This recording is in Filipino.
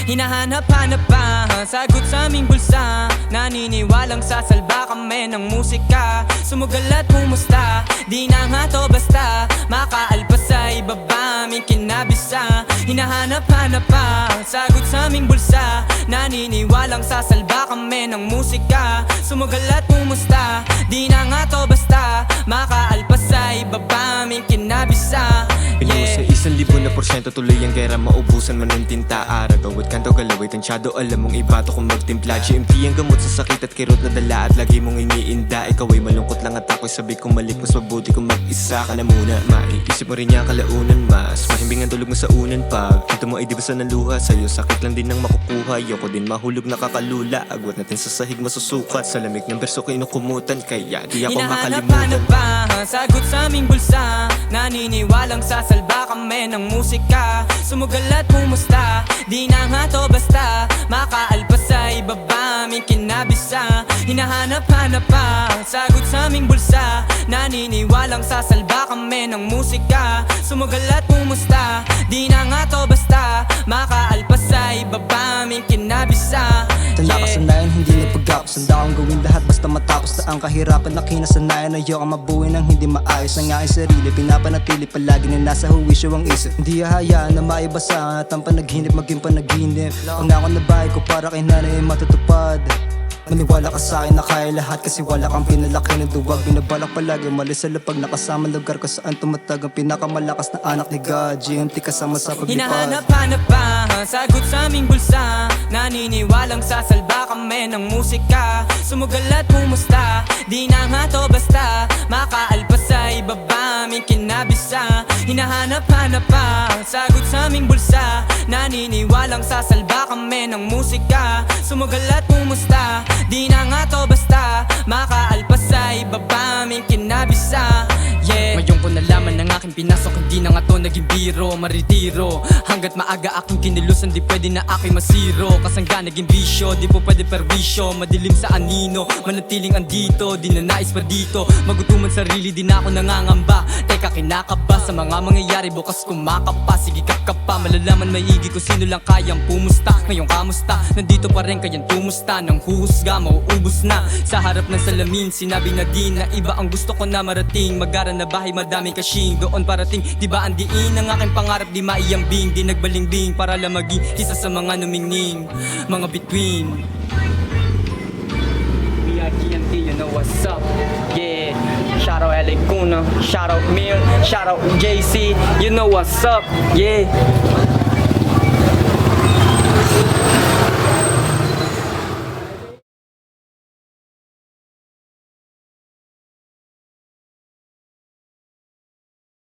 Hinahanap-hanap pa sagot sa aming bulsa. Naniniwalang sasalba kami ng musika. Sumugal at humusta, di na nga to basta. Makaalpas sa ibaba aming kinabisa. Hinahanap-hanap pa sagot sa aming bulsa. Naniniwalang sasalba kami ng musika. Sumugal at humusta, di na nga to basta. Makaalpas sa ibaba aming kinabisa. Sa 1,000% tuloy ang gera, maubusan man ng tinta. Aragaw at kanto galaway tansyado, alam mong ibato kung magtimpla. GMT ang gamot sa sakit at kirot na dala, at lagi mong iniinda. Ikaw ay malungkot lang at ako'y sabi kong malik. Mas mabuti kung mag-isa ka na muna. Maiisip mo rin niya kalaunan, mas mahimbing ang tulog mo sa unan. Pag ito mo ay dibasan ng luha, sa'yo sakit lang din ang makukuha. Yoko din mahulog nakakalula, agwat natin sa sahig masusukat. Sa lamig ng berso ko inukumutan, kaya di ako makalimutan. Hinahanap-hanap pa sagot sa aming bulsa. Naniniwalang sasalba kami ng musika. Sumugal at humusta, di na nga to basta. Makaalpas sa ibaba aming kinabisa. Hinahanap-hanap pa sagot sa aming bulsa. Naniniwalang sasalba kami ng musika. Sumugal at humusta, di na nga to basta. Makaalpas sa ibaba aming kinabisa. Sa nakasanayan, hindi nagpagkapos. Handa akong gawin lahat basta matapos na ang kahirapan na kinasanayan. Ayoko mabuhay ng hindi maayos ang aking sarili. Pinapanatili palagi na nasa huwisyo ang isip. Hindi hahayaan na maibasa at ang panaginip maging panaginip. Pangako na bahay ko para kay nanay ay matutupad. Maniwala ka sa akin na kaya lahat, kasi wala kang pinalaki ng duwag. Binabalak palagi umalis sa lapag, nakasama lugar ko saan tumatag ang pinakamalakas na anak ni God. GMT kasama sa paglipad. Hinahanap-hanap pa sagot sa aming bulsa. Naniniwalang sasalba kami ng musika. Sumugal at humusta, di na nga to basta. Makaalpas sa ibaba aming kinabisa. Hinahanap-hanap pa sagot sa aming bulsa. Naniniwalang sasalba kami ng musika. Sumugal at humusta, di na nga to basta. Makaalpas sa ibaba aming kinabisa. Ngayon ko nalaman ng aking pinasok, hindi na nga to naging biro. Maritiro, hanggat maaga aking kinilusan, di pwede na aking masiro. Kasangga naging bisyo, di po pwede perwisyo. Madilim sa anino, manatiling andito. Di na nais pa dito, magutuman sarili, di na ako nangangamba. Teka, kinakaba sa mga mangyayari, bukas kumakapa. Sige kakapa, malalaman maigi kung sino lang kayang pumusta. Ngayon kamusta, nandito pa rin kayang tumusta. Nang huhusga, mauubos na sa harap ng salamin. Sinabi na di na iba ang gusto ko na marating. Mag-aral na bahay, madaming kashing, doon parating. Di ba ang diin ang aking pangarap, di maiyambing. Di nagbalingbing para lang maging isa sa mga numingning. Mga between GMT, you know what's up. Yeah, shout out LA Kuna, shout out Mir, shout out JC, you know what's up. Yeah.